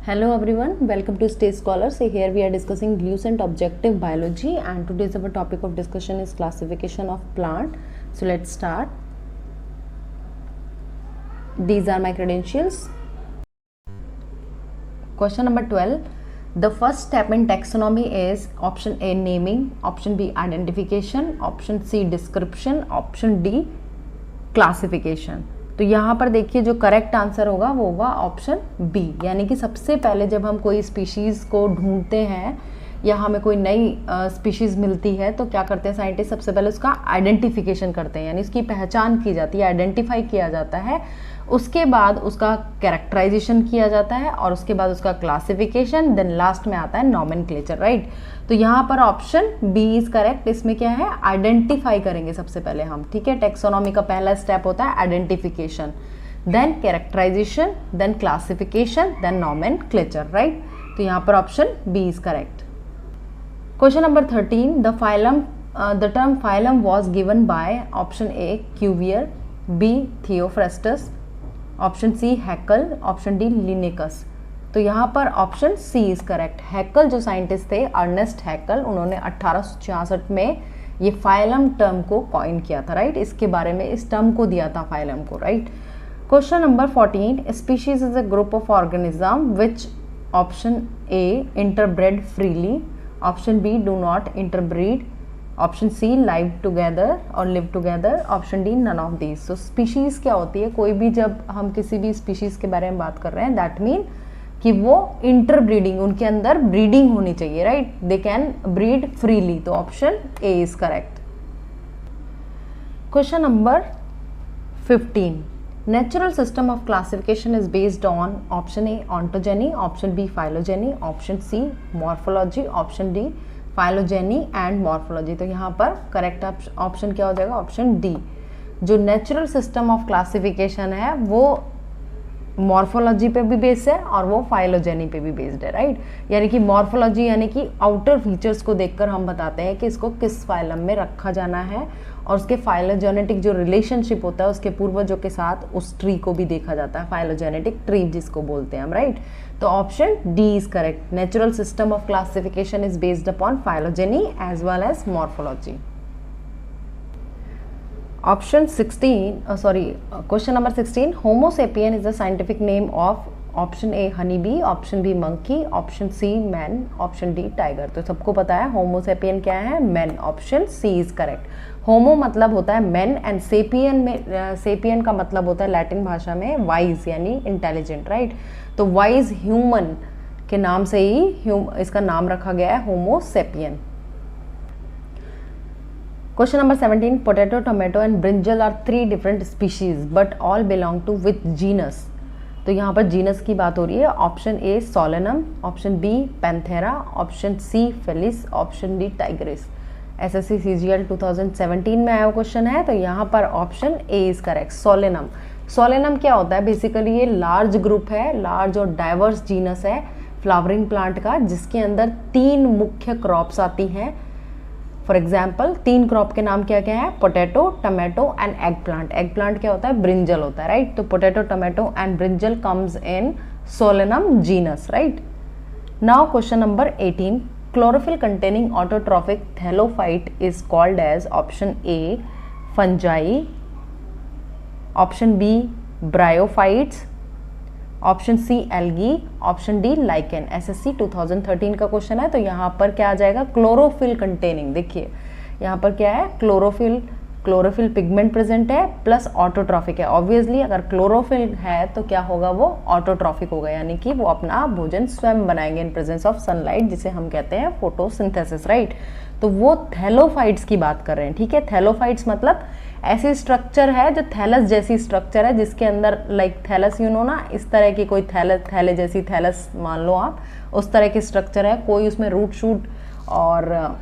Hello everyone, welcome to Stay Scholar. So here we are discussing Lucent Objective Biology, and today's our topic of discussion is classification of plant. So let's start. These are my credentials. Question number 12. The first step in taxonomy is option A naming, option B identification, option C description, option D classification. तो यहाँ पर देखिए जो correct answer होगा वो होगा option B, यानी कि सबसे पहले जब हम कोई स्पीशीज़ को ढूंढते हैं या हमें कोई नई स्पीशीज़ मिलती है तो क्या करते हैं साइंटिस्ट, सबसे पहले उसका आइडेंटिफिकेशन करते हैं, यानी उसकी पहचान की जाती है, आइडेंटिफाई किया जाता है। उसके बाद उसका कैरेक्टराइजेशन किया जाता है और उसके बाद उसका क्लासिफिकेशन, देन लास्ट में आता है नॉमेनक्लेचर, राइट। तो यहाँ पर ऑप्शन बी इज करेक्ट। इसमें क्या है, आइडेंटिफाई करेंगे सबसे पहले हम, ठीक है। टेक्सोनॉमी का पहला स्टेप होता है identification, then characterisation, then classification, then nomenclature, right. तो यहाँ पर option B is correct. Question number 13. The term phylum was given by option A Cuvier, B Theophrastus, option C Haeckel, option D Linnaeus. तो यहाँ पर option C is correct. हैकल जो scientist थे, Ernest हैकल, उन्होंने 1866 में ये फाइलम टर्म को coin किया था, राइट। इसके बारे में इस टर्म को दिया था फाइलम को, right. Question number 14. Species is a group of organism which option A interbreed freely, option B do not interbreed, option C live together और live together, option D none of these. So species क्या होती है, कोई भी जब हम किसी भी स्पीशीज़ के बारे में बात कर रहे हैं दैट मीन कि वो इंटरब्रीडिंग, उनके अंदर ब्रीडिंग होनी चाहिए, right. They can breed freely, तो option A is correct. Question number 15. Natural system of classification is based on option A ontogeny, option B phylogeny, option C morphology, option D phylogeny and morphology. तो यहाँ पर correct option क्या हो जाएगा, option D. जो natural system of classification है वो morphology पे भी बेस्ड है और वो फाइलोजेनी पे भी बेस्ड है, राइट। यानी कि मॉर्फोलॉजी यानी कि आउटर फीचर्स को देखकर हम बताते हैं कि इसको किस फाइलम में रखा जाना है, और उसके फाइलोजेनेटिक जो रिलेशनशिप होता है उसके पूर्वजों के साथ उस ट्री को भी देखा जाता है, फाइलोजेनेटिक ट्री जिसको बोलते हैं हम, राइट। तो option D is correct. Natural system of classification is based upon phylogeny as well as morphology. Option 16, question number 16. Homo sapien is the scientific name of option A honeybee, option B monkey, option C man, option D tiger. तो सबको पता है homo sapien क्या है, man. Option C is correct. Homo मतलब होता है man and sapien में, सेपियन का मतलब होता है लैटिन भाषा में वाइज यानी इंटेलिजेंट, राइट। तो वाइज ह्यूमन के नाम से ही इसका नाम रखा गया है homo sapien. Question number 17. Potato, tomato and brinjal are three different species but all belong to which genus? तो यहाँ पर जीनस की बात हो रही है। Option A Solanum, option B Panthera, option C Felis, option D tigris. SSC CGL 2017 में आया क्वेश्चन है, तो यहाँ पर option A is correct, Solanum. Solanum क्या होता है, बेसिकली ये लार्ज ग्रुप है, लार्ज और डाइवर्स जीनस है फ्लावरिंग प्लांट का, जिसके अंदर 3 मुख्य क्रॉप्स आती हैं। फॉर एग्जाम्पल 3 क्रॉप के नाम क्या क्या है, potato, tomato and eggplant. Eggplant क्या होता है, ब्रिंजल होता है, राइट। तो potato, tomato and brinjal comes in Solanum genus, right. Now question number 18. Chlorophyll containing autotrophic thallophyte is called as option A fungi, option B bryophytes, option C algae, option D lichen. SSC 2013 का question है, तो यहाँ पर क्या आ जाएगा, chlorophyll containing. देखिए यहाँ पर क्या है, क्लोरोफिल पिगमेंट प्रेजेंट है प्लस ऑटोट्रॉफिक है। ऑब्वियसली अगर क्लोरोफिल है तो क्या होगा, वो ऑटोट्रॉफिक होगा, यानी कि वो अपना भोजन स्वयं बनाएंगे इन प्रेजेंस ऑफ सनलाइट, जिसे हम कहते हैं फोटोसिंथेसिस, राइट। तो वो थैलोफाइट्स की बात कर रहे हैं, ठीक है। थैलोफाइट्स मतलब ऐसी स्ट्रक्चर है जो थैलस जैसी स्ट्रक्चर है, जिसके अंदर लाइक थैलस यू नो ना, इस तरह की कोई थैले जैसी थैलस मान लो आप, उस तरह की स्ट्रक्चर है। कोई उसमें रूट शूट और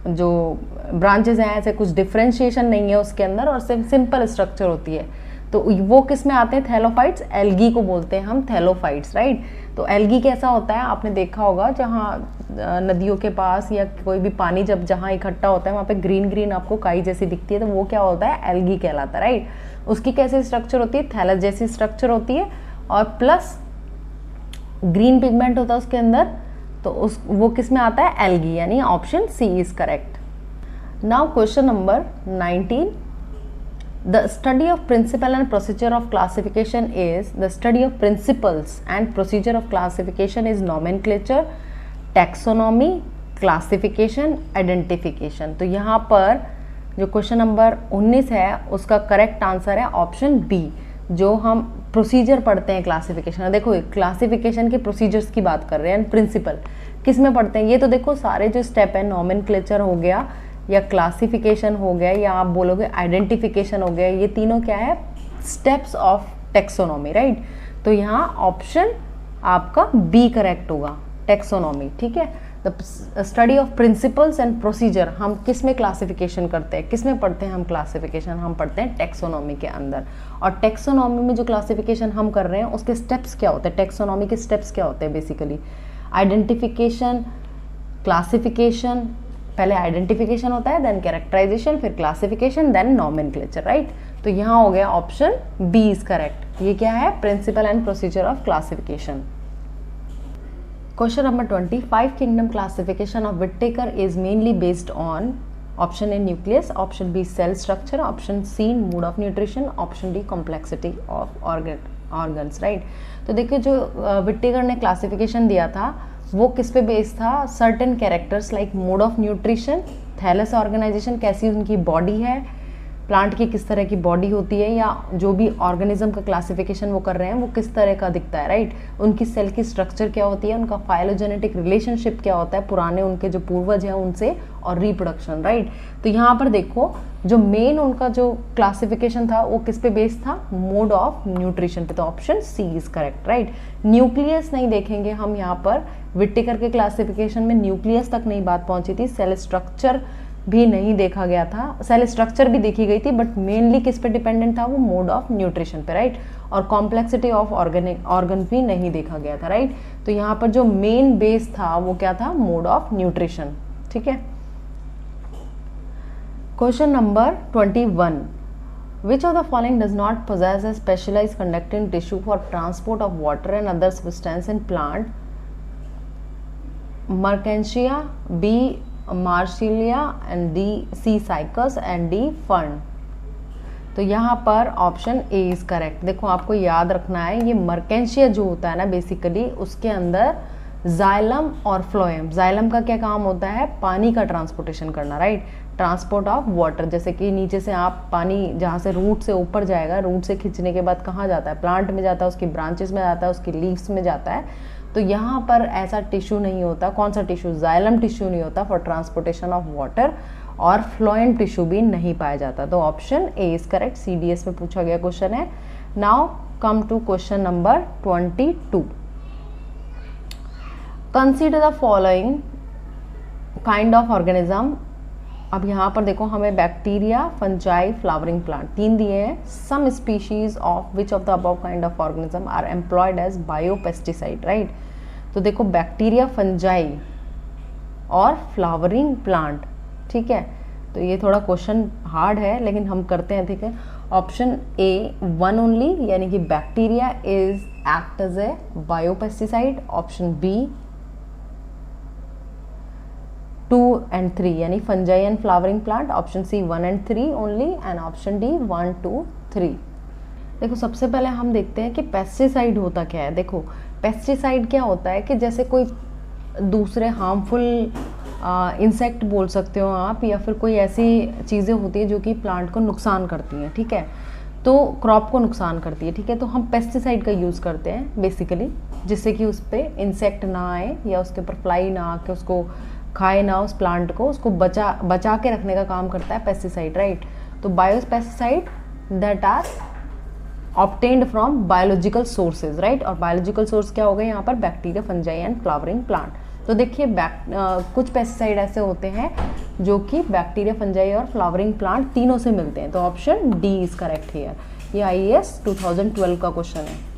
जो ब्रांचेस हैं ऐसे कुछ डिफ्रेंशिएशन नहीं है उसके अंदर, और सिंपल स्ट्रक्चर होती है। तो वो किस में आते हैं, थैलोफाइट्स, एल्गी को बोलते हैं हम थैलोफाइट्स, राइट। तो एल्गी कैसा होता है, आपने देखा होगा जहाँ नदियों के पास या कोई भी पानी जब जहाँ इकट्ठा होता है वहाँ पे ग्रीन ग्रीन आपको काई जैसी दिखती है, तो वो क्या होता है, एल्गी कहलाता है, राइट। उसकी कैसी स्ट्रक्चर होती है, थैलस जैसी स्ट्रक्चर होती है, और प्लस ग्रीन पिगमेंट होता है उसके अंदर, तो वो किस में आता है, एल्गी, यानी option C is correct. Now question number 19. The study of principle and procedure of classification is, the study of principles and procedure of classification is nomenclature, taxonomy, classification, identification. तो यहाँ पर जो क्वेश्चन नंबर 19 है उसका correct answer है option B. जो हम procedure पढ़ते हैं क्लासिफिकेशन, देखो क्लासिफिकेशन के प्रोसीजर्स की बात कर रहे हैं. प्रिंसिपल किस में पढ़ते हैं, ये तो देखो सारे जो स्टेप है, नोमेनक्लेचर हो गया या क्लासिफिकेशन हो गया या आप बोलोगे आइडेंटिफिकेशन हो गया, ये तीनों क्या है, स्टेप्स ऑफ टेक्सोनॉमी, राइट. तो यहाँ ऑप्शन आपका बी करेक्ट होगा, टेक्सोनॉमी. ठीक है, the study of principles and procedure, हम किस में क्लासिफिकेशन करते हैं, किस में पढ़ते हैं हम क्लासिफिकेशन, हम पढ़ते हैं टेक्सोनॉमी के अंदर. और टेक्सोनॉमी में जो क्लासिफिकेशन हम कर रहे हैं उसके स्टेप्स क्या होते हैं, टेक्सोनॉमी के स्टेप्स क्या होते हैं, बेसिकली आइडेंटिफिकेशन, क्लासिफिकेशन, पहले आइडेंटिफिकेशन होता है, देन कैरेक्टराइजेशन, फिर क्लासिफिकेशन, देन नोमेनक्लेचर, राइट. तो यहाँ हो गया ऑप्शन बी इज करेक्ट. ये क्या है, principle and procedure of classification. Question number 20. 5 kingdom classification of Whittaker is mainly based on, option A nucleus, option B cell structure, option C mode of nutrition, option D complexity of organs, right. तो देखिए जो Whittaker ने classification दिया था वो किस पे based था, certain characters like mode of nutrition, thallus organisation, कैसी उनकी बॉडी है, प्लांट की किस तरह की बॉडी होती है, या जो भी ऑर्गेनिज्म का क्लासिफिकेशन वो कर रहे हैं वो किस तरह का दिखता है, राइट. उनकी सेल की स्ट्रक्चर क्या होती है, उनका फाइलोजेनेटिक रिलेशनशिप क्या होता है पुराने उनके जो पूर्वज हैं उनसे, और रिप्रोडक्शन, राइट. तो यहाँ पर देखो जो मेन उनका जो क्लासिफिकेशन था वो किस पे बेस्ड था, मोड ऑफ न्यूट्रिशन पे. तो option C is correct, right. Nucleus नहीं देखेंगे हम यहाँ पर, विटेकर के क्लासिफिकेशन में न्यूक्लियस तक नहीं बात पहुंची थी, सेल स्ट्रक्चर भी नहीं देखा गया था, सेल स्ट्रक्चर भी देखी गई थी बट मेनली किस पे डिपेंडेंट था, वो मोड ऑफ न्यूट्रिशन पे, राइट. और कॉम्प्लेक्सिटी ऑफ ऑर्गन भी नहीं देखा गया था, राइट. तो यहाँ पर जो मेन बेस था वो क्या था, मोड ऑफ न्यूट्रिशन. ठीक है. Question number 21. Which of the following does not possess a specialized conducting tissue for transport of water and other substance in plant? Mercantia, B. Marsillia, and D. C. Cycas, and D. Fern. तो यहाँ पर option A is correct. देखो आपको याद रखना है ये Marchantia जो होता है ना बेसिकली उसके अंदर जाइलम और फ्लोएम. जाइलम का क्या काम होता है, पानी का ट्रांसपोर्टेशन करना, राइट. ट्रांसपोर्ट ऑफ वाटर, जैसे कि नीचे से आप पानी जहाँ से रूट से ऊपर जाएगा, रूट से खींचने के बाद कहाँ जाता है, प्लांट में जाता है, उसकी ब्रांचेस में जाता है, उसकी लीव्स में जाता है. तो यहाँ पर ऐसा टिश्यू नहीं होता. कौन सा टिश्यू, जाइलम टिश्यू नहीं होता फॉर ट्रांसपोर्टेशन ऑफ वाटर, और फ्लोएम टिश्यू भी नहीं पाया जाता. तो option A is correct. CDS में पूछा गया क्वेश्चन है. Now come to question number 22. Consider the following kind of organism. अब यहाँ पर देखो हमें बैक्टीरिया, फंजाई, फ्लावरिंग प्लांट तीन दिए हैं. Some species of which of the above kind of organism are employed as biopesticide, right. तो देखो बैक्टीरिया, फंजाई और फ्लावरिंग प्लांट. ठीक है, तो ये थोड़ा क्वेश्चन हार्ड है लेकिन हम करते हैं. ठीक है, ऑप्शन ए 1 ओनली, यानी कि bacteria is act as a biopesticide. Option B 2 and 3, यानी fungi and flowering plant. Option C 1 and 3 only, and option D 1, 2, 3. देखो सबसे पहले हम देखते हैं कि पेस्टिसाइड होता क्या है. देखो पेस्टिसाइड क्या होता है कि जैसे कोई दूसरे हार्मफुल इंसेक्ट बोल सकते हो आप, या फिर कोई ऐसी चीज़ें होती है जो कि प्लांट को नुकसान करती हैं. ठीक है, तो क्रॉप को नुकसान करती है. ठीक है, तो हम पेस्टिसाइड का यूज़ करते हैं बेसिकली, जिससे कि उस पर इंसेक्ट ना आए या उसके ऊपर फ्लाई ना आके उसको खाए ना, उस प्लांट को, उसको बचा के रखने का काम करता है पेस्टिसाइड, राइट. तो biopesticide that are obtained from biological sources, right. और बायोलॉजिकल सोर्स क्या हो गए यहाँ पर, bacteria, fungi and flowering plant. तो देखिए कुछ पेस्टिसाइड ऐसे होते हैं जो कि बैक्टीरिया, फंजाई और फ्लावरिंग प्लांट तीनों से मिलते हैं. तो option D is correct here. ये IAS 2012 का क्वेश्चन है.